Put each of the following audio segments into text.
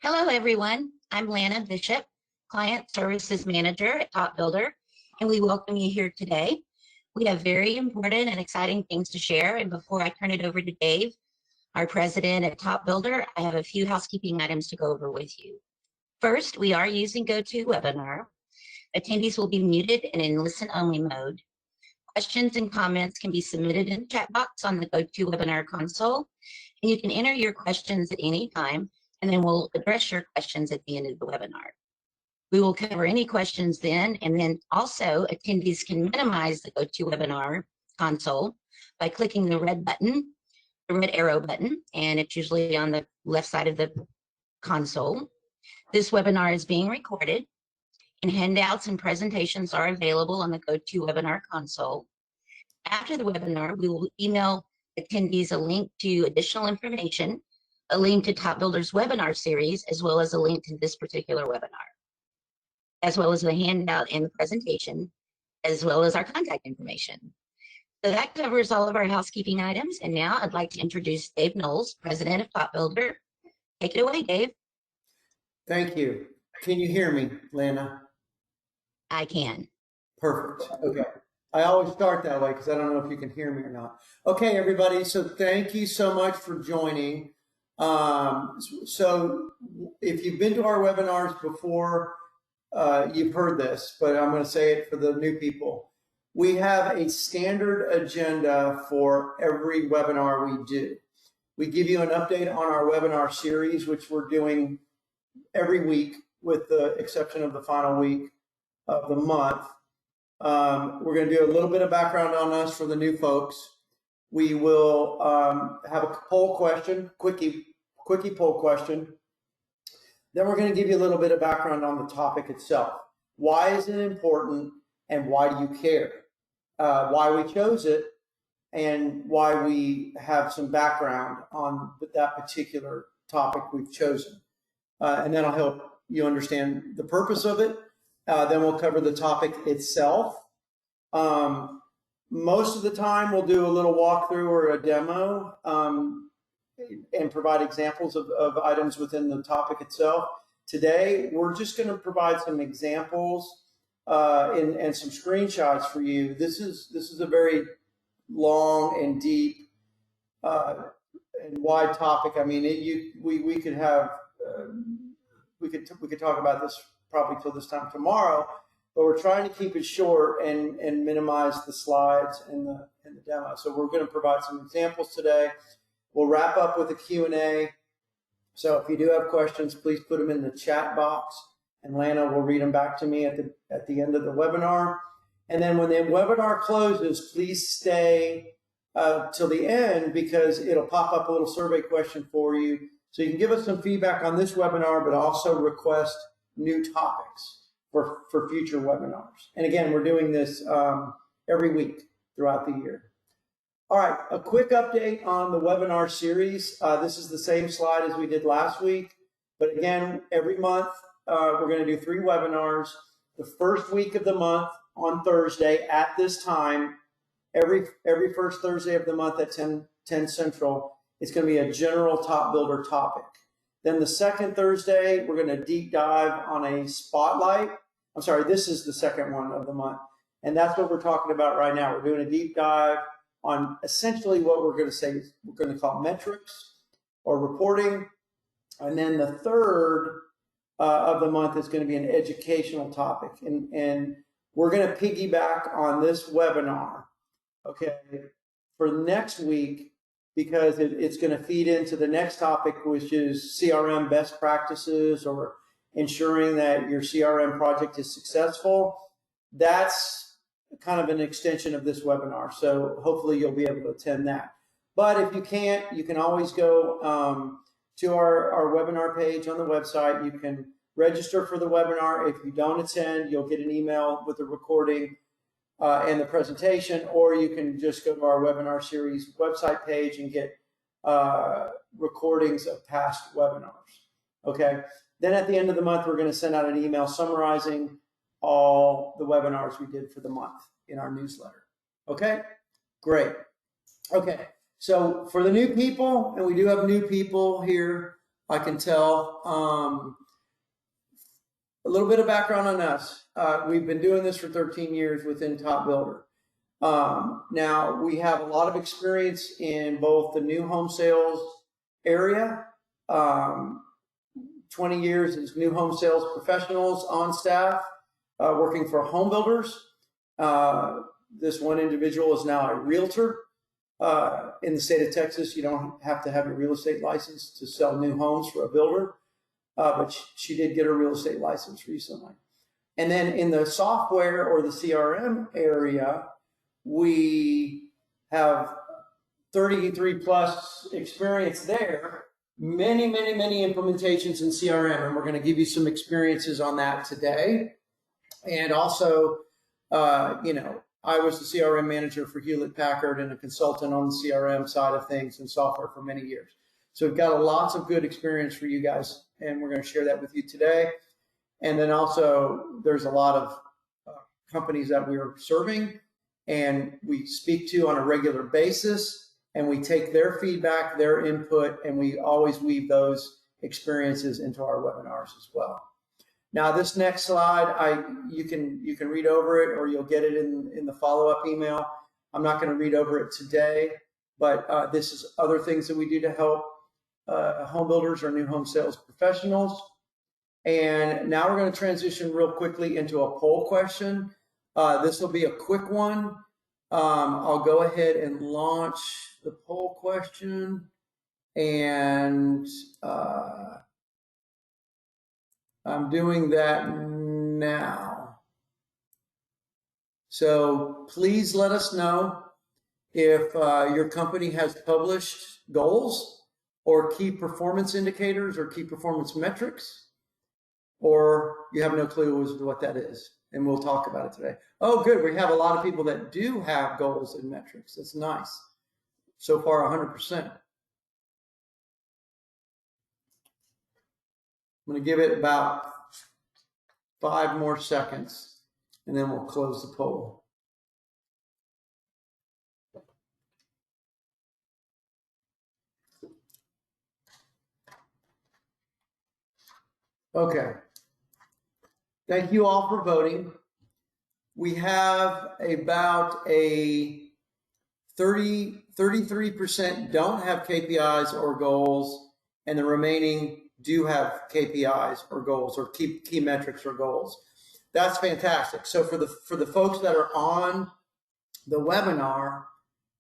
Hello, everyone. I'm Lana Bishop, Client Services Manager at Top Builder, and we welcome you here today. We have very important and exciting things to share. And before I turn it over to Dave, our president at Top Builder, I have a few housekeeping items to go over with you. First, we are using GoToWebinar. Attendees will be muted and in listen-only mode. Questions and comments can be submitted in the chat box on the GoToWebinar console, and you can enter your questions at any time, and then we'll address your questions at the end of the webinar. We will cover any questions then, and then also attendees can minimize the GoToWebinar console by clicking the red button, the red arrow button, and it's usually on the left side of the console. This webinar is being recorded, and handouts and presentations are available on the GoToWebinar console. After the webinar, we will email attendees a link to additional information, a link to Top Builder's webinar series, as well as a link to this particular webinar, as well as the handout and the presentation, as well as our contact information. So that covers all of our housekeeping items. And now I'd like to introduce Dave Knowles, president of Top Builder. Take it away, Dave. Thank you. Can you hear me, Lana? I can. Perfect. Okay. I always start that way because I don't know if you can hear me or not. Okay, everybody. So thank you so much for joining. So if you've been to our webinars before, you've heard this, but I'm going to say it for the new people. We have a standard agenda for every webinar we do. We give you an update on our webinar series, which we're doing every week with the exception of the final week of the month. We're going to do a little bit of background on us for the new folks. We will have a poll question, quickie poll question. Then we're going to give you a little bit of background on the topic itself. Why is it important and why do you care? Why we chose it and why we have some background on that particular topic we've chosen. And then I'll help you understand the purpose of it. Then we'll cover the topic itself. Most of the time we'll do a little walkthrough or a demo and provide examples of items within the topic itself. Today, we're just going to provide some examples and some screenshots for you. This is a very long and deep and wide topic. I mean, we could have we could talk about this probably till this time tomorrow, but we're trying to keep it short and minimize the slides and the demo. So we're going to provide some examples today. We'll wrap up with a Q&A. So if you do have questions, please put them in the chat box, and Lana will read them back to me at the end of the webinar. And then when the webinar closes, please stay till the end because it'll pop up a little survey question for you. So you can give us some feedback on this webinar, but also request new topics for future webinars. And again, we're doing this every week throughout the year. All right, a quick update on the webinar series. This is the same slide as we did last week, but again, every month we're going to do 3 webinars. The first week of the month on Thursday at this time, every first Thursday of the month at 10 Central, it's going to be a general Top Builder topic. Then the second Thursday, we're going to deep dive on a spotlight. I'm sorry, this is the second one of the month, and that's what we're talking about right now. We're doing a deep dive on essentially what we're going to say we're going to call metrics or reporting. And then the third of the month is going to be an educational topic. And we're going to piggyback on this webinar, okay, for next week because it's going to feed into the next topic, which is CRM best practices or ensuring that your CRM project is successful. That's kind of an extension of this webinar. So hopefully you'll be able to attend that. But if you can't, you can always go to our webinar page on the website. You can register for the webinar. If you don't attend, you'll get an email with the recording and the presentation, or you can just go to our webinar series website page and get recordings of past webinars. Okay. Then at the end of the month, we're going to send out an email summarizing all the webinars we did for the month in our newsletter. Okay, great. Okay, so for the new people, and we do have new people here, I can tell. A little bit of background on us. We've been doing this for 13 years within Top Builder. Now we have a lot of experience in both the new home sales area, 20 years as new home sales professionals on staff, working for home builders. This one individual is now a realtor. In the state of Texas, you don't have to have a real estate license to sell new homes for a builder, but she did get a real estate license recently. And then in the software or the CRM area, we have 33 plus experience there, many implementations in CRM, and we're going to give you some experiences on that today. And also, I was the CRM manager for Hewlett Packard and a consultant on the CRM side of things and software for many years. So we've got lots of good experience for you guys, and we're going to share that with you today. And then also, there's a lot of companies that we're serving and we speak to on a regular basis, and we take their feedback, their input, and we always weave those experiences into our webinars as well. Now, this next slide, you can read over it, or you'll get it in the follow-up email. I'm not going to read over it today, but this is other things that we do to help home builders or new home sales professionals. And now we're going to transition real quickly into a poll question. This will be a quick one. I'll go ahead and launch the poll question, and I'm doing that now. So please let us know if your company has published goals or key performance indicators or key performance metrics, or you have no clue as to what that is. And we'll talk about it today. Oh, good. We have a lot of people that do have goals and metrics. That's nice. So far, 100%. I'm going to give it about 5 more seconds, and then we'll close the poll. Okay. Thank you all for voting. We have about a 33% don't have KPIs or goals, and the remaining do have KPIs or goals or key metrics or goals. That's fantastic. So for the folks that are on the webinar,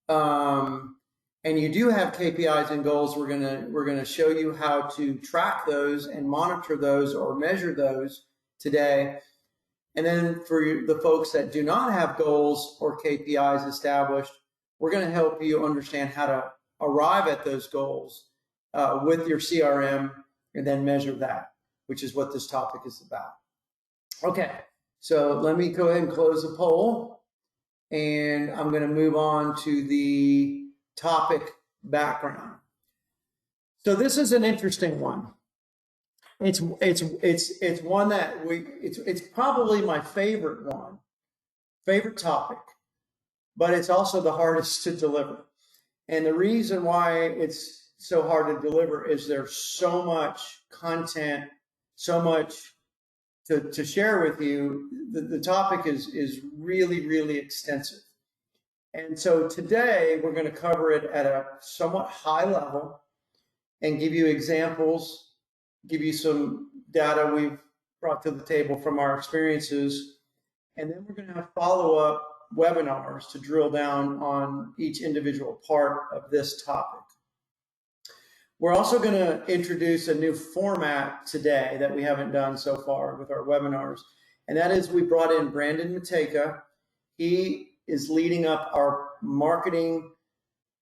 and you do have KPIs and goals, we're gonna show you how to track those and monitor those or measure those today. And then for the folks that do not have goals or KPIs established, we're going to help you understand how to arrive at those goals with your CRM and then measure that, which is what this topic is about. Okay, so let me go ahead and close the poll, and I'm going to move on to the topic background. So this is an interesting one. It's one that it's probably my favorite topic, but it's also the hardest to deliver. And the reason why it's so hard to deliver is there's so much content, so much to share with you. The topic is really extensive. And so today we're going to cover it at a somewhat high level and give you examples, give you some data we've brought to the table from our experiences, and then we're going to have follow-up webinars to drill down on each individual part of this topic. We're also going to introduce a new format today that we haven't done so far with our webinars, and that is we brought in Brandon Matejka. He is leading up our marketing,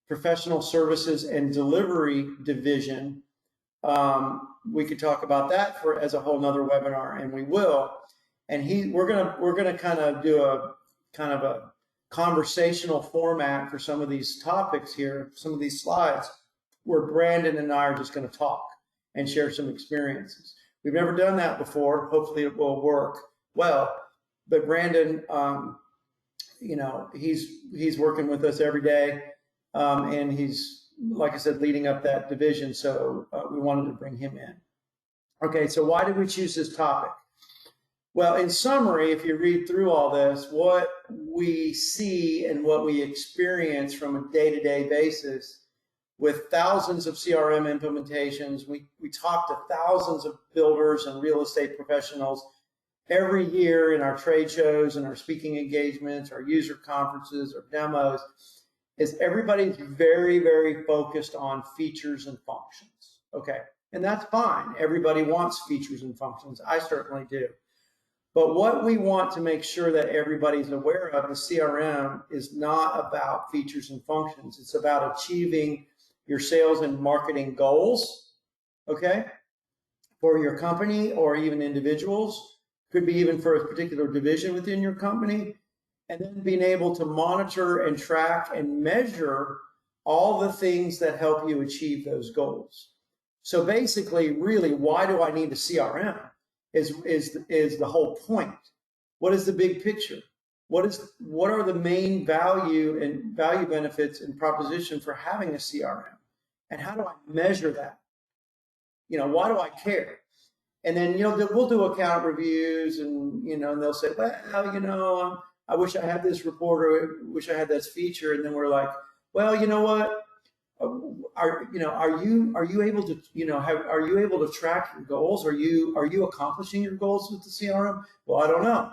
professional services, and delivery division. We could talk about that as a whole nother webinar, and we will. And we're gonna kind of do a conversational format for some of these topics here, some of these slides, where Brandon and I are just going to talk and share some experiences. We've never done that before. Hopefully, it will work well. But Brandon, he's working with us every day, and he's like I said, leading up that division. So we wanted to bring him in. Okay, so why did we choose this topic? Well, in summary, if you read through all this, what we see and what we experience from a day-to-day basis with thousands of CRM implementations, we talk to thousands of builders and real estate professionals every year in our trade shows and our speaking engagements, our user conferences, our demos, is everybody's very, very focused on features and functions. Okay, and that's fine. Everybody wants features and functions. I certainly do. But what we want to make sure that everybody's aware of, the CRM is not about features and functions. It's about achieving your sales and marketing goals, okay, for your company or even individuals. Could be even for a particular division within your company. And then being able to monitor and track and measure all the things that help you achieve those goals. So basically, really, why do I need a CRM? Is the whole point. What is the big picture? What are the main value benefits and proposition for having a CRM? And how do I measure that? Why do I care? And then, we'll do account reviews and, and they'll say, well, I wish I had this report or I wish I had this feature. And then we're like, well, you know what? Are you able to, are you able to track your goals? Are you accomplishing your goals with the CRM? Well, I don't know.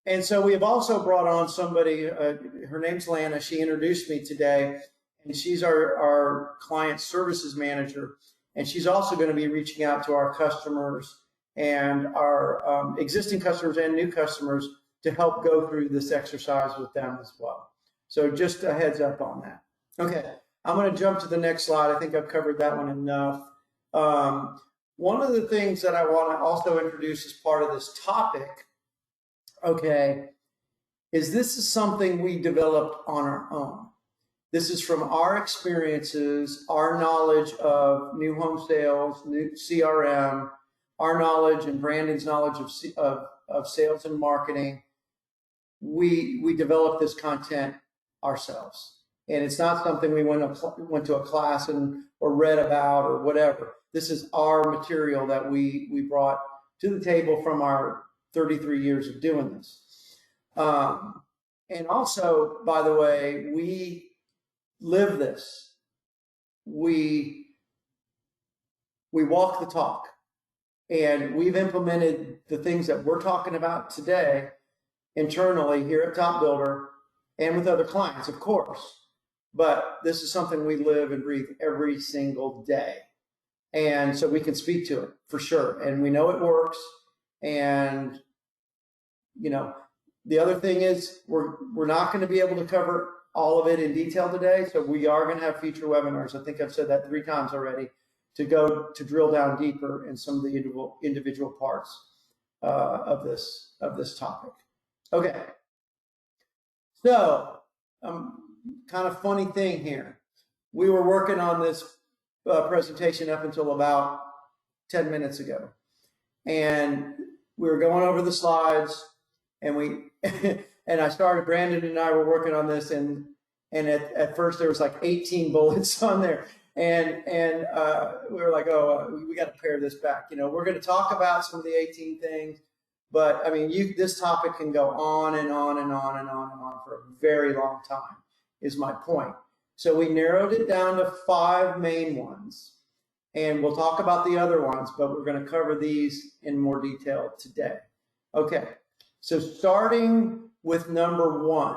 And so we have also brought on somebody, her name's Lana. She introduced me today, and she's our client services manager. And she's also going to be reaching out to our customers and our existing customers and new customers to help go through this exercise with them as well. So just a heads up on that. Okay, I'm going to jump to the next slide. I think I've covered that one enough. One of the things that I want to also introduce as part of this topic, okay, is this is something we developed on our own. This is from our experiences, our knowledge of new home sales, new CRM, our knowledge and Brandon's knowledge of sales and marketing. We developed this content ourselves. And it's not something we went to a class or read about or whatever. This is our material that we brought to the table from our 33 years of doing this. And also, by the way, we live this. We walk the talk, and we've implemented the things that we're talking about today internally here at Top Builder and with other clients, of course. But this is something we live and breathe every single day. And so we can speak to it for sure. And we know it works. And, the other thing is we're not going to be able to cover all of it in detail today. So we are going to have future webinars. I think I've said that 3 times already to drill down deeper in some of the individual parts of this topic. Okay. So, kind of funny thing here. We were working on this presentation up until about 10 minutes ago. And we were going over the slides, and and I started, Brandon and I were working on this, and at first there was like 18 bullets on there. And we were like, we got to pare this back. We're going to talk about some of the 18 things, but I mean, this topic can go on and on and on and on and on for a very long time, is my point. So we narrowed it down to 5 main ones, and we'll talk about the other ones, but we're going to cover these in more detail today. Okay, so starting with number 1,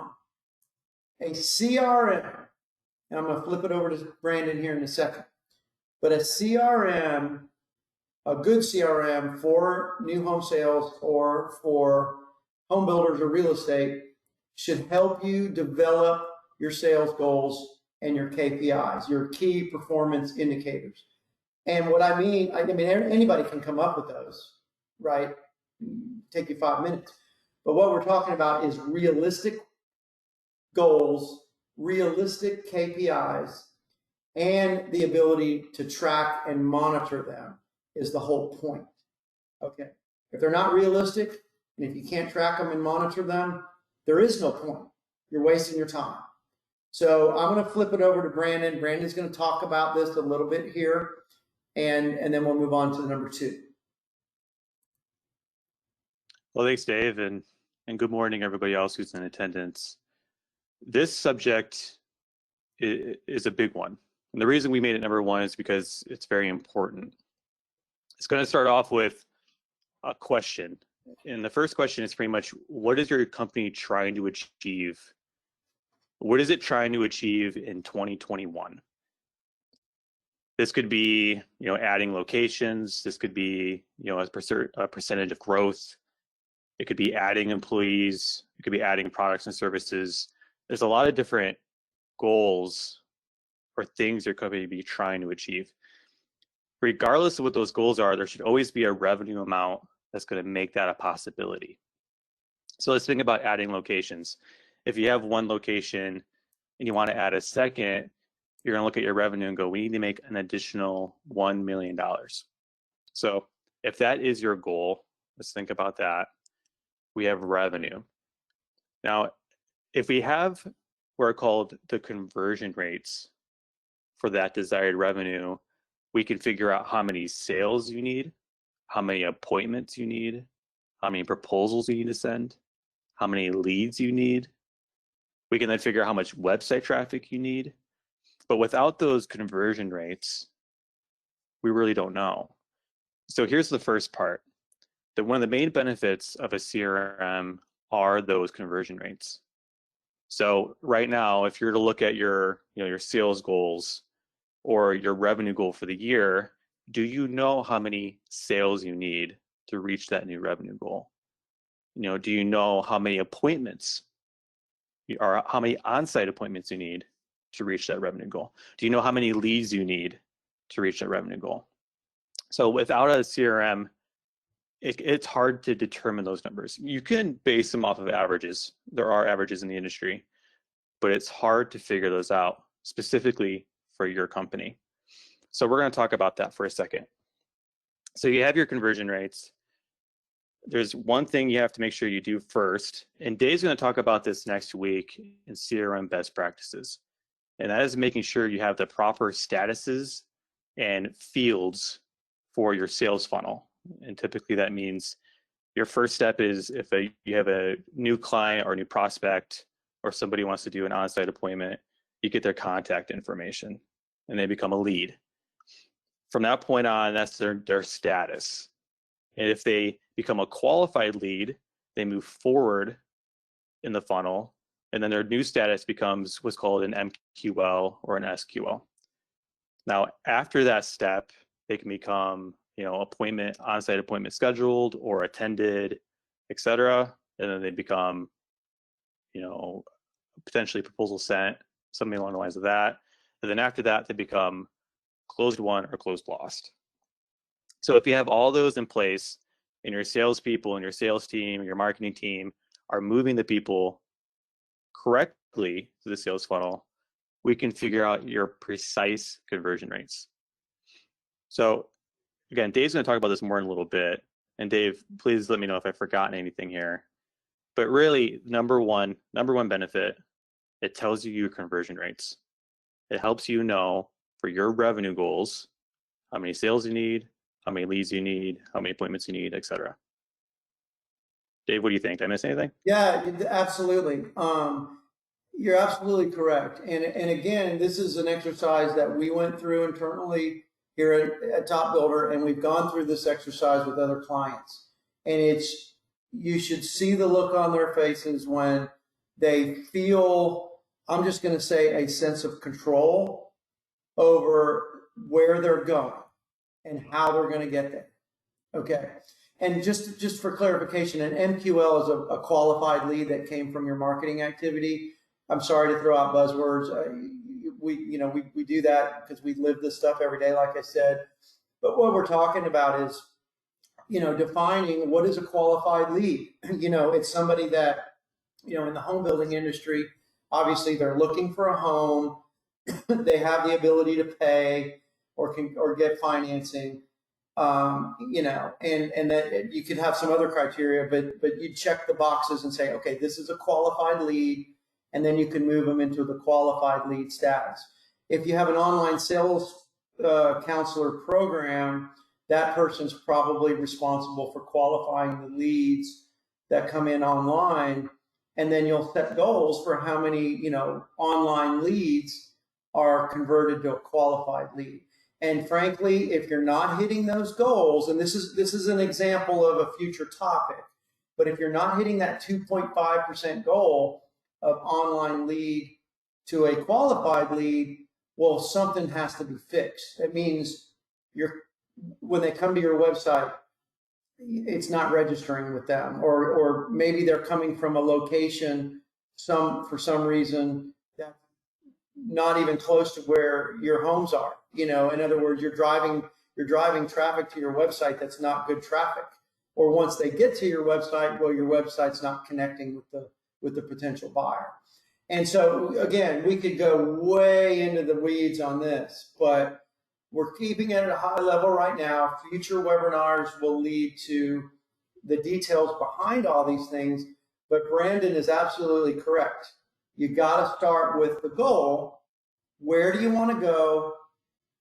a CRM, and I'm going to flip it over to Brandon here in a second, but a CRM, a good CRM for new home sales or for home builders or real estate, should help you develop your sales goals and your KPIs, your key performance indicators. And what I mean, anybody can come up with those, right? Take you 5 minutes. But what we're talking about is realistic goals, realistic KPIs, and the ability to track and monitor them is the whole point. Okay. If they're not realistic, and if you can't track them and monitor them, there is no point. You're wasting your time. So I'm going to flip it over to Brandon. Brandon's going to talk about this a little bit here, and then we'll move on to the number 2. Well, thanks, Dave, and good morning, everybody else who's in attendance. This subject is a big one. And the reason we made it number 1 is because it's very important. It's going to start off with a question. And the first question is pretty much, what is your company trying to achieve? What is it trying to achieve in 2021? This could be, adding locations. This could be, a percentage of growth. It could be adding employees. It could be adding products and services. There's a lot of different goals or things your company be trying to achieve. Regardless of what those goals are, there should always be a revenue amount that's going to make that a possibility. So let's think about adding locations. If you have one location and you want to add a second, you're going to look at your revenue and go, we need to make an additional $1 million. So if that is your goal, let's think about that. We have revenue. Now, if we have what are called the conversion rates for that desired revenue, we can figure out how many sales you need, how many appointments you need, how many proposals you need to send, how many leads you need. We can then figure out how much website traffic you need. But without those conversion rates, we really don't know. So here's the first part. That one of the main benefits of a CRM are those conversion rates. So right now, if you're to look at your sales goals or your revenue goal for the year, do you know how many sales you need to reach that new revenue goal? Do you know how many appointments or how many on-site appointments you need to reach that revenue goal? Do you know how many leads you need to reach that revenue goal? So without a CRM, it's hard to determine those numbers. You can base them off of averages. There are averages in the industry, but it's hard to figure those out specifically for your company. So we're going to talk about that for a second. So you have your conversion rates. There's one thing you have to make sure you do first, and Dave's going to talk about this next week in CRM best practices. And that is making sure you have the proper statuses and fields for your sales funnel. And typically that means your first step is if you have a new client or new prospect or somebody wants to do an on-site appointment, you get their contact information and they become a lead. From that point on, that's their status. And if they become a qualified lead, they move forward in the funnel, and then their new status becomes what's called an MQL or an SQL. Now, after that step, they can become on-site appointment scheduled or attended, etc. And then they become, potentially proposal sent, something along the lines of that. And then after that, they become closed won or closed lost. So if you have all those in place and your salespeople and your sales team, and your marketing team are moving the people correctly to the sales funnel, we can figure out your precise conversion rates. So again, Dave's going to talk about this more in a little bit. And Dave, please let me know if I've forgotten anything here. But really, number one benefit, it tells you your conversion rates. It helps you know for your revenue goals, how many sales you need, how many leads you need, how many appointments you need, etc. Dave, what do you think? Did I miss anything? Yeah, absolutely. You're absolutely correct. And again, this is an exercise that we went through internally here at Top Builder, and we've gone through this exercise with other clients. And you should see the look on their faces when they feel, I'm just going to say, a sense of control over where they're going and how they're going to get there. Okay. And just for clarification, an MQL is a qualified lead that came from your marketing activity. I'm sorry to throw out buzzwords. We do that because we live this stuff every day, like I said. But what we're talking about is, defining what is a qualified lead. It's somebody that, in the home building industry, obviously they're looking for a home. They have the ability to pay or get financing. And that you could have some other criteria, but you check the boxes and say, okay, this is a qualified lead, and then you can move them into the qualified lead status. If you have an online sales counselor program, that person's probably responsible for qualifying the leads that come in online, and then you'll set goals for how many, online leads are converted to a qualified lead. And frankly, if you're not hitting those goals, and this is an example of a future topic, but if you're not hitting that 2.5% goal of online lead to a qualified lead, well, something has to be fixed. It means when they come to your website, it's not registering with them, or maybe they're coming from a location for some reason that's not even close to where your homes are. In other words, you're driving traffic to your website that's not good traffic. Or once they get to your website, well, your website's not connecting with the potential buyer. And so again, we could go way into the weeds on this, but we're keeping it at a high level right now. Future webinars will lead to the details behind all these things, but Brandon is absolutely correct. You got to start with the goal. Where do you want to go?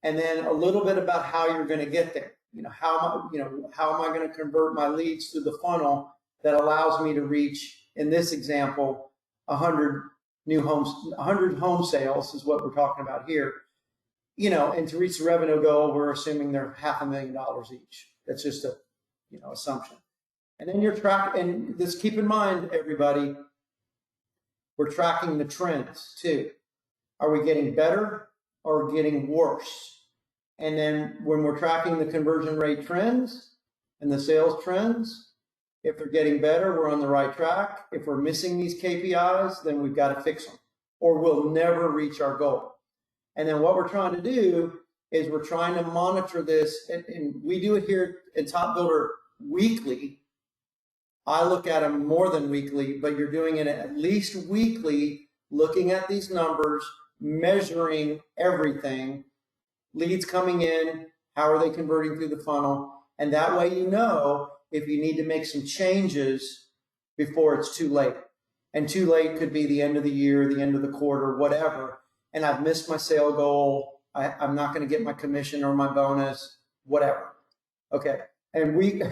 And then a little bit about how you're going to get there. How am I going to convert my leads through the funnel that allows me to reach, in this example, 100 home sales is what we're talking about here. And to reach the revenue goal, we're assuming they're $500,000 each. That's just a, assumption. And then you're tracking, and just keep in mind, everybody, we're tracking the trends too. Are we getting better or getting worse? And then when we're tracking the conversion rate trends and the sales trends, if they're getting better, we're on the right track. If we're missing these KPIs, then we've got to fix them, or we'll never reach our goal. And then what we're trying to do is we're trying to monitor this, and we do it here at Top Builder weekly. I look at them more than weekly, but you're doing it at least weekly, looking at these numbers, measuring everything, leads coming in, how are they converting through the funnel, and that way if you need to make some changes before it's too late. And too late could be the end of the year, the end of the quarter, whatever. And I've missed my sale goal. I'm not going to get my commission or my bonus, whatever. Okay. And we,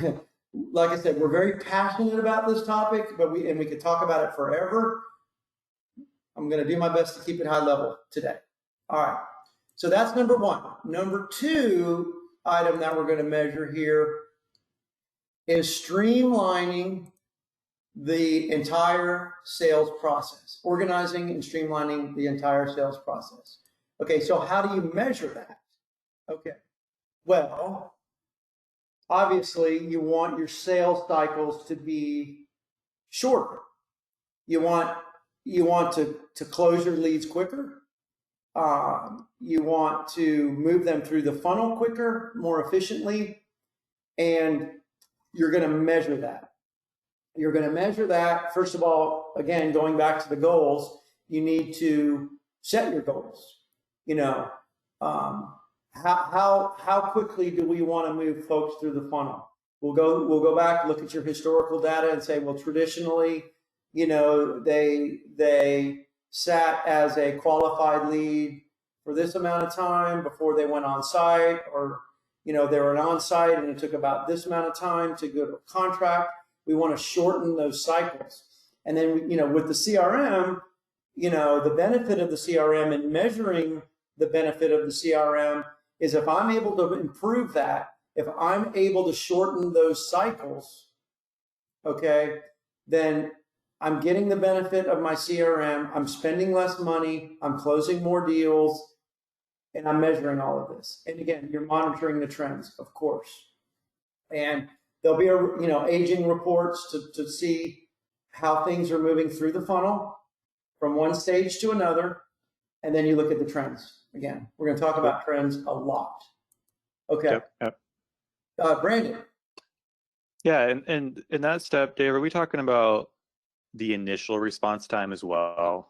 like I said, we're very passionate about this topic, but we could talk about it forever. I'm going to do my best to keep it high level today. All right. So that's number one. Number two item that we're going to measure here is streamlining the entire sales process, organizing and streamlining the entire sales process. Okay, so how do you measure that? Okay, well, obviously you want your sales cycles to be shorter. You want to close your leads quicker. You want to move them through the funnel quicker, more efficiently, and you're going to measure that. You're going to measure that, first of all, again, going back to the goals, you need to set your goals. How quickly do we want to move folks through the funnel? We'll go back, look at your historical data and say, well, traditionally, they sat as a qualified lead for this amount of time before they went on site, or they were on site and it took about this amount of time to go to a contract. We want to shorten those cycles. And then, with the CRM, the benefit of the CRM and measuring the benefit of the CRM is if I'm able to improve that, if I'm able to shorten those cycles, okay, then I'm getting the benefit of my CRM, I'm spending less money, I'm closing more deals, and I'm measuring all of this. And again, you're monitoring the trends, of course. And there'll be aging reports to see how things are moving through the funnel from one stage to another, and then you look at the trends. Again, we're going to talk about trends a lot. Okay. Yep. Brandon. Yeah, and in that step, Dave, are we talking about the initial response time as well?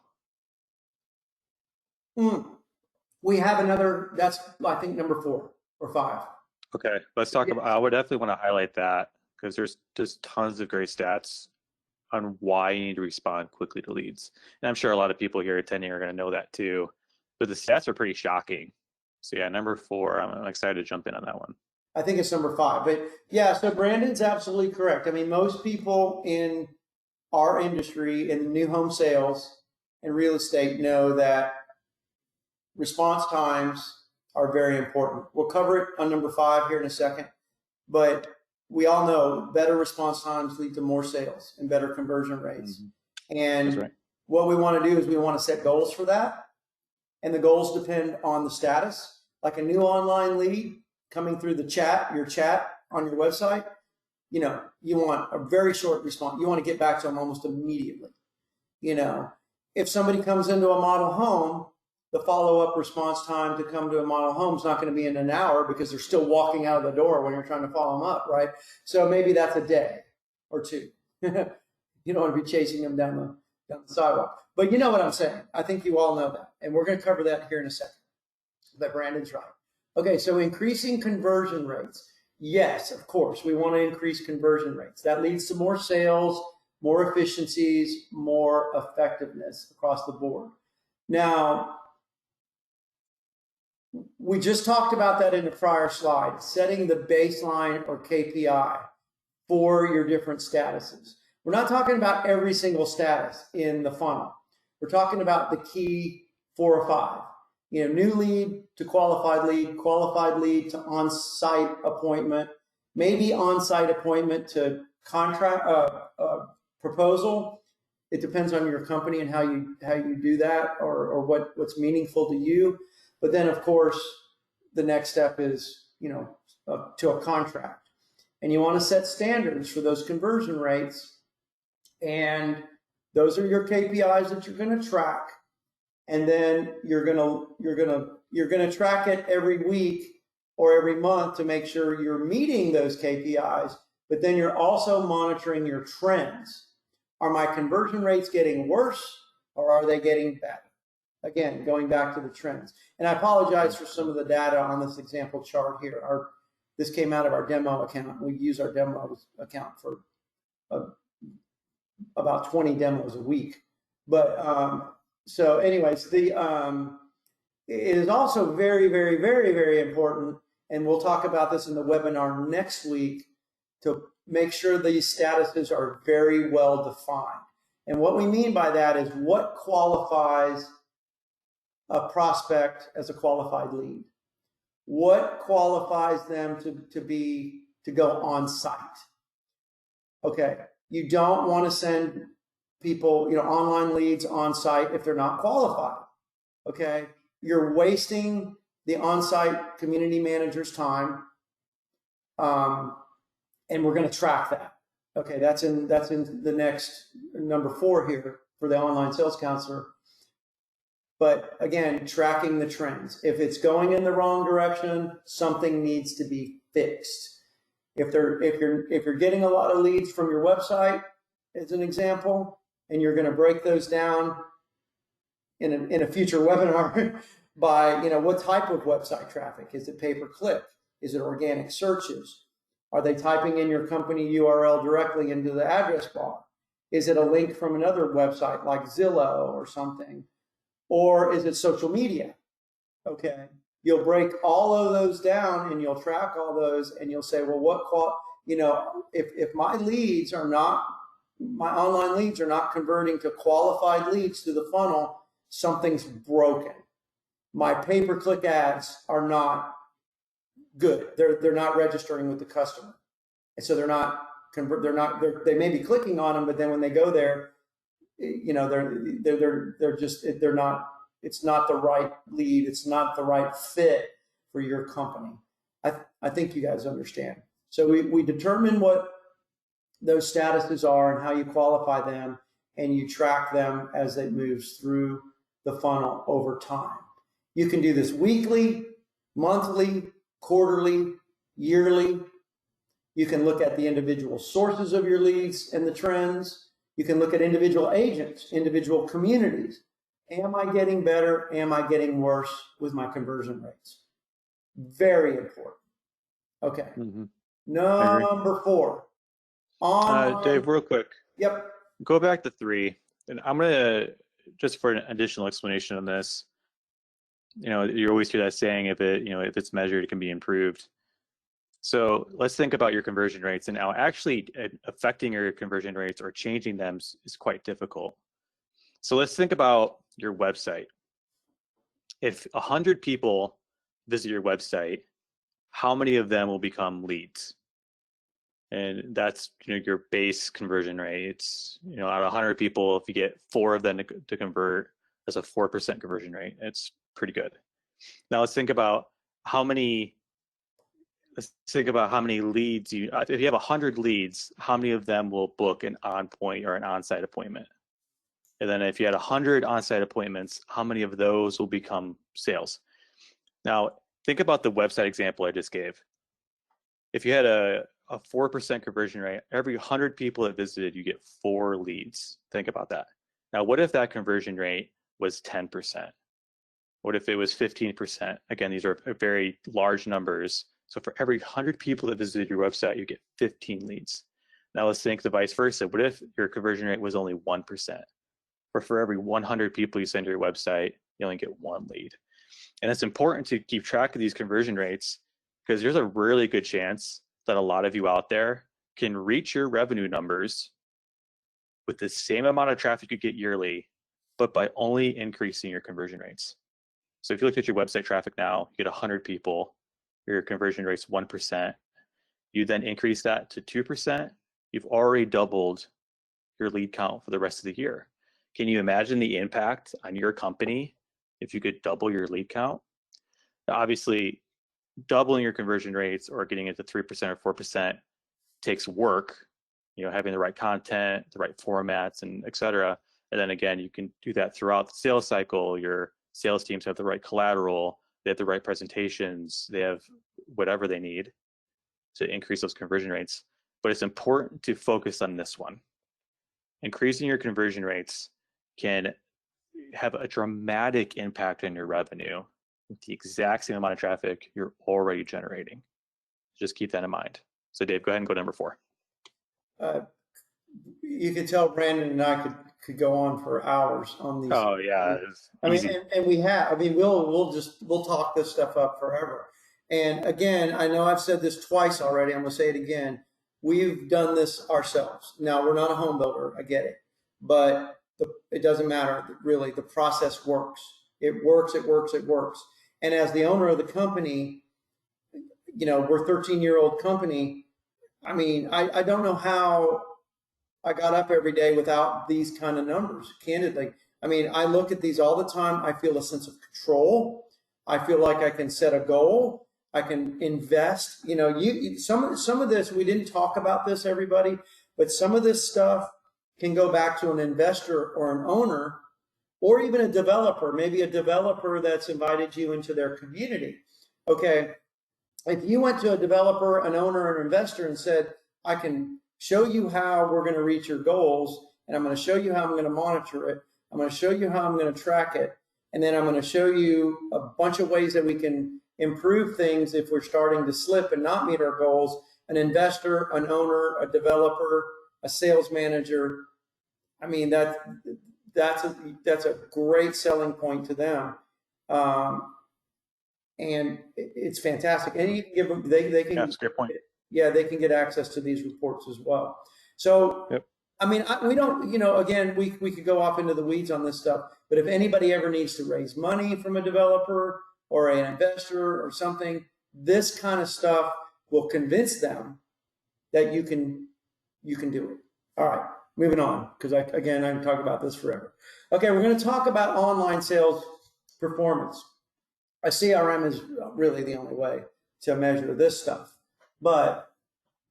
We have another, that's I think number 4 or 5. Okay, let's talk about, I would definitely want to highlight that because there's just tons of great stats on why you need to respond quickly to leads. And I'm sure a lot of people here attending are going to know that too, but the stats are pretty shocking. So yeah, number 4, I'm excited to jump in on that one. I think it's number 5, but yeah, so Brandon's absolutely correct. I mean, most people in our industry in new home sales and real estate know that response times are very important. We'll cover it on number 5 here in a second, but we all know better response times lead to more sales and better conversion rates. Mm-hmm. And That's right. what we want to do is we want to set goals for that. And the goals depend on the status. Like a new online lead coming through the chat, your chat on your website, you know, you want a very short response. You want to get back to them almost immediately. You know, if somebody comes into a model home, the follow-up response time to come to a model home is not going to be in an hour because they're still walking out of the door when you're trying to follow them up, right? So maybe that's a day or two. You don't want to be chasing them down the sidewalk. But you know what I'm saying. I think you all know that. And we're going to cover that here in a second. But Brandon's right. Okay, so increasing conversion rates. Yes, of course, we want to increase conversion rates. That leads to more sales, more efficiencies, more effectiveness across the board. Now, we just talked about that in the prior slide, setting the baseline or KPI for your different statuses. We're not talking about every single status in the funnel. We're talking about the key 4 or 5. You know, new lead to qualified lead to on-site appointment, maybe on-site appointment to contract proposal. It depends on your company and how you do that or what's meaningful to you. But then, of course, the next step is, you know, to a contract. And you want to set standards for those conversion rates. And those are your KPIs that you're going to track. And then you're gonna track it every week or every month to make sure you're meeting those KPIs. But then you're also monitoring your trends. Are my conversion rates getting worse or are they getting better? Again, going back to the trends. And I apologize for some of the data on this example chart here. This came out of our demo account. We use our demo account for about 20 demos a week. But so anyways, it is also very, very, very, very important, and we'll talk about this in the webinar next week, to make sure these statuses are very well defined. And what we mean by that is what qualifies a prospect as a qualified lead. What qualifies them to go on site? Okay, you don't want to send people, you know, online leads on site if they're not qualified. Okay, you're wasting the on-site community manager's time, and we're going to track that. Okay, that's in the next number 4 here for the online sales counselor. But again, tracking the trends. If it's going in the wrong direction, something needs to be fixed. If you're getting a lot of leads from your website, as an example, and you're going to break those down in a future webinar by, you know, what type of website traffic? Is it pay-per-click? Is it organic searches? Are they typing in your company URL directly into the address bar? Is it a link from another website like Zillow or something? Or is it social media? Okay, you'll break all of those down and you'll track all those and you'll say, well, if my leads are not, my online leads are not converting to qualified leads to the funnel, something's broken. My pay-per-click ads are not good. They're not registering with the customer. And so they may be clicking on them, but then when they go there, you know, they're not, it's not the right lead. It's not the right fit for your company. I think you guys understand. So we determine what those statuses are and how you qualify them, and you track them as it moves through the funnel over time. You can do this weekly, monthly, quarterly, yearly. You can look at the individual sources of your leads and the trends. You can look at individual agents, individual communities. Am I getting better? Am I getting worse with my conversion rates? Very important. Okay. Mm-hmm. Number 4. Dave, real quick. Yep. go back to 3, and I'm gonna, just for an additional explanation on this, you always hear that saying, if it's measured, it can be improved. So let's think about your conversion rates, and now actually affecting your conversion rates or changing them is quite difficult. So let's think about your website. If 100 people visit your website, how many of them will become leads? And that's your base conversion rate. It's out of 100 people, if you get 4 of them to convert, that's a 4% conversion rate. It's pretty good. Now let's think about how many leads if you have 100 leads, how many of them will book an on-point or an on-site appointment? And then if you had 100 on-site appointments, how many of those will become sales? Now, think about the website example I just gave. If you had a 4% conversion rate, every 100 people that visited, you get 4 leads. Think about that. Now, what if that conversion rate was 10%? What if it was 15%? Again, these are very large numbers. So for every 100 people that visited your website, you get 15 leads. Now let's think the vice versa. What if your conversion rate was only 1%? Or for every 100 people you send to your website, you only get 1 lead. And it's important to keep track of these conversion rates, because there's a really good chance that a lot of you out there can reach your revenue numbers with the same amount of traffic you get yearly, but by only increasing your conversion rates. So if you look at your website traffic now, you get 100 people, your conversion rate's 1%. You then increase that to 2%, you've already doubled your lead count for the rest of the year. Can you imagine the impact on your company if you could double your lead count? Now, obviously, doubling your conversion rates or getting it to 3% or 4% takes work, having the right content, the right formats, and et cetera. And then again, you can do that throughout the sales cycle. Your sales teams have the right collateral, they have the right presentations, they have whatever they need to increase those conversion rates. But it's important to focus on this one. Increasing your conversion rates can have a dramatic impact on your revenue with the exact same amount of traffic you're already generating. Just keep that in mind. So Dave, go ahead and go to number 4. You could tell Brandon and I could go on for hours on these. Oh yeah, and we have. We'll talk this stuff up forever. And again, I know I've said this twice already. I'm gonna say it again. We've done this ourselves. Now, we're not a home builder. I get it, but it doesn't matter really. The process works. It works. It works. It works. And as the owner of the company, we're a 13-year-old company. I mean, I don't know how I got up every day without these kind of numbers, candidly. I mean, I look at these all the time. I feel a sense of control. I feel like I can set a goal. I can invest. Some of this, we didn't talk about this, everybody, but some of this stuff can go back to an investor or an owner, or even a developer, maybe a developer that's invited you into their community. Okay, if you went to a developer, an owner, or an investor and said, I can show you how we're going to reach your goals, and I'm going to show you how I'm going to monitor it, I'm going to show you how I'm going to track it, and then I'm going to show you a bunch of ways that we can improve things if we're starting to slip and not meet our goals. An investor, an owner, a developer, a sales manager, I mean, that's a great selling point to them. And it's fantastic. And you can give them, they can, that's a great point. Yeah, they can get access to these reports as well. So, yep. I mean, we don't, again, we could go off into the weeds on this stuff, but if anybody ever needs to raise money from a developer or an investor or something, this kind of stuff will convince them that you can do it. All right, moving on, because I can talk about this forever. Okay, we're going to talk about online sales performance. A CRM is really the only way to measure this stuff. But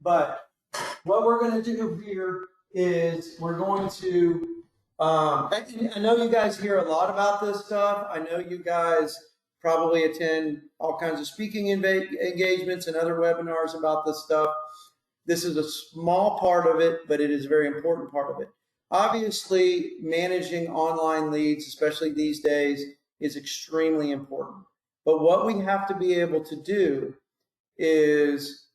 what we're going to do here is we're going to, I know you guys hear a lot about this stuff. I know you guys probably attend all kinds of speaking engagements and other webinars about this stuff. This is a small part of it, but it is a very important part of it. Obviously, managing online leads, especially these days, is extremely important. But what we have to be able to do is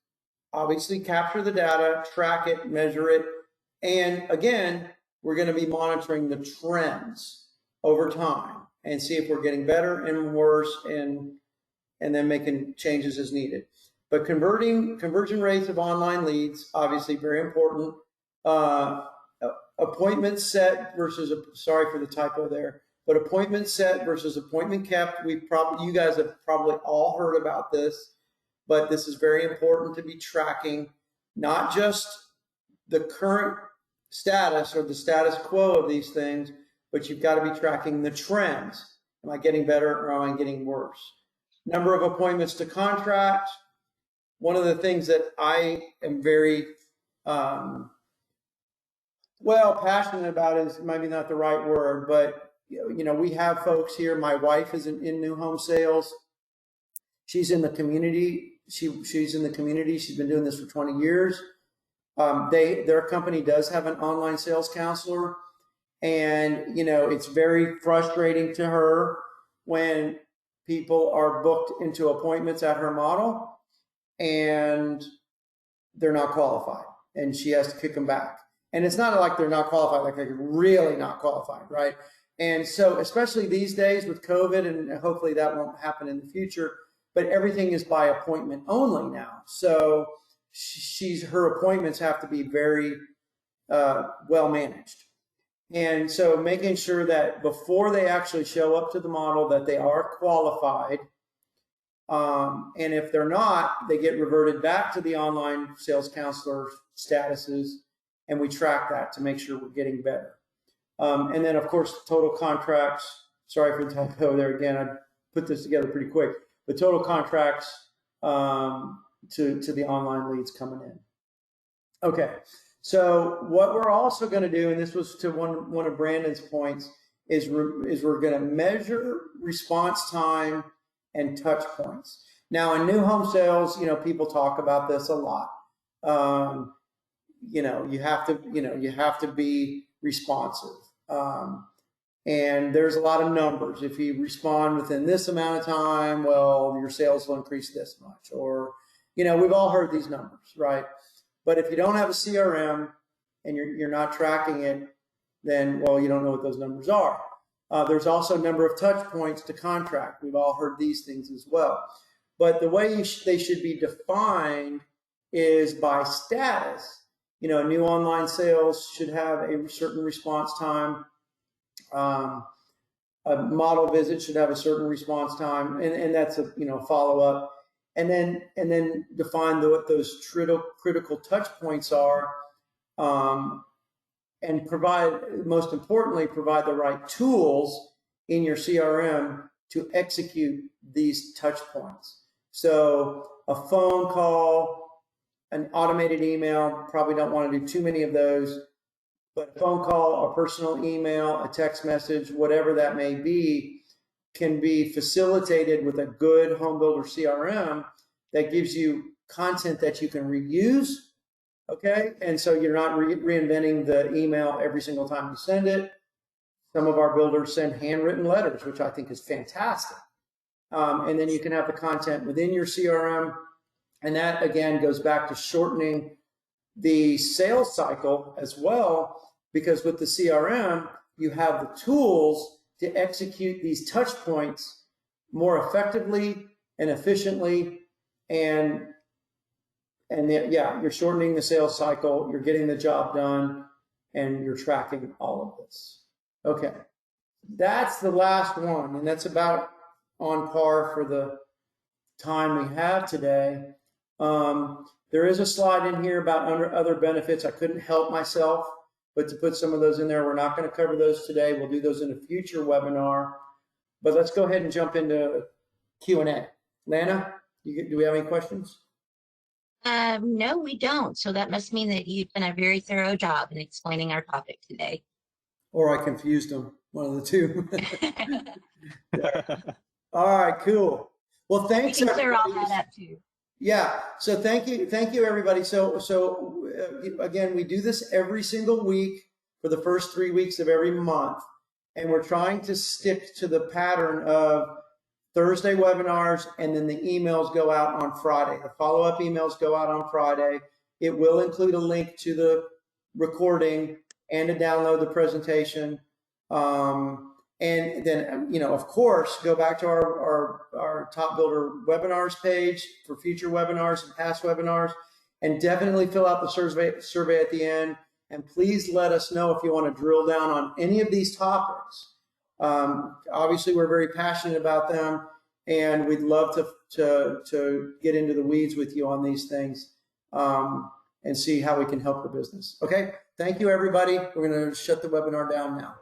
obviously capture the data, track it, measure it. And again, we're going to be monitoring the trends over time and see if we're getting better and worse, and then making changes as needed. But conversion rates of online leads, obviously very important. Appointment set versus, sorry for the typo there, but appointment set versus appointment kept. You guys have probably all heard about this, but this is very important to be tracking, not just the current status or the status quo of these things, but you've got to be tracking the trends. Am I getting better or am I getting worse? Number of appointments to contract. One of the things that I am very passionate about is maybe not the right word, but we have folks here. My wife is in new home sales. She's in the community. She's in the community. She's been doing this for 20 years. Their company does have an online sales counselor, and it's very frustrating to her when people are booked into appointments at her model and they're not qualified, and she has to kick them back. And it's not like they're not qualified, like they're really not qualified, right? And so, especially these days with COVID, and hopefully that won't happen in the future, but everything is by appointment only now. So her appointments have to be very well managed. And so making sure that before they actually show up to the model that they are qualified. And if they're not, they get reverted back to the online sales counselor statuses, and we track that to make sure we're getting better. And then, of course, total contracts. Sorry for the typo there again. I put this together pretty quick. But total contracts to the online leads coming in. Okay, so what we're also going to do, and this was to one of Brandon's points, is we're going to measure response time and touch points. Now, in new home sales, people talk about this a lot. You have to be responsive. And there's a lot of numbers. If you respond within this amount of time, well, your sales will increase this much. Or, we've all heard these numbers, right? But if you don't have a CRM and you're not tracking it, then, well, you don't know what those numbers are. There's also a number of touch points to contract. We've all heard these things as well. But the way they should be defined is by status. New online sales should have a certain response time. A model visit should have a certain response time, and that's a follow up, and then define what those critical touch points are, and most importantly provide the right tools in your CRM to execute these touch points. So a phone call, an automated email, probably don't want to do too many of those. But a phone call, a personal email, a text message, whatever that may be, can be facilitated with a good home builder CRM that gives you content that you can reuse, okay? And so you're not reinventing the email every single time you send it. Some of our builders send handwritten letters, which I think is fantastic. And then you can have the content within your CRM. And that, again, goes back to shortening the sales cycle as well, because with the CRM, you have the tools to execute these touch points more effectively and efficiently. And you're shortening the sales cycle, you're getting the job done, and you're tracking all of this. Okay, that's the last one, and that's about on par for the time we have today. There is a slide in here about other benefits. I couldn't help myself but to put some of those in there. We're not going to cover those today. We'll do those in a future webinar. But let's go ahead and jump into Q&A. Lana, do we have any questions? No, we don't. So that must mean that you've done a very thorough job in explaining our topic today. Or I confused them, one of the two. All right, cool. Well, thanks. We can clear all that up too. Yeah. So thank you, everybody. So again, we do this every single week for the first 3 weeks of every month, and we're trying to stick to the pattern of Thursday webinars, and then the emails go out on Friday. The follow-up emails go out on Friday. It will include a link to the recording, and to download the presentation. And then, of course, go back to our Top Builder webinars page for future webinars and past webinars, and definitely fill out the survey at the end. And please let us know if you want to drill down on any of these topics. Obviously, we're very passionate about them, and we'd love to get into the weeds with you on these things and see how we can help the business. Okay, thank you, everybody. We're going to shut the webinar down now.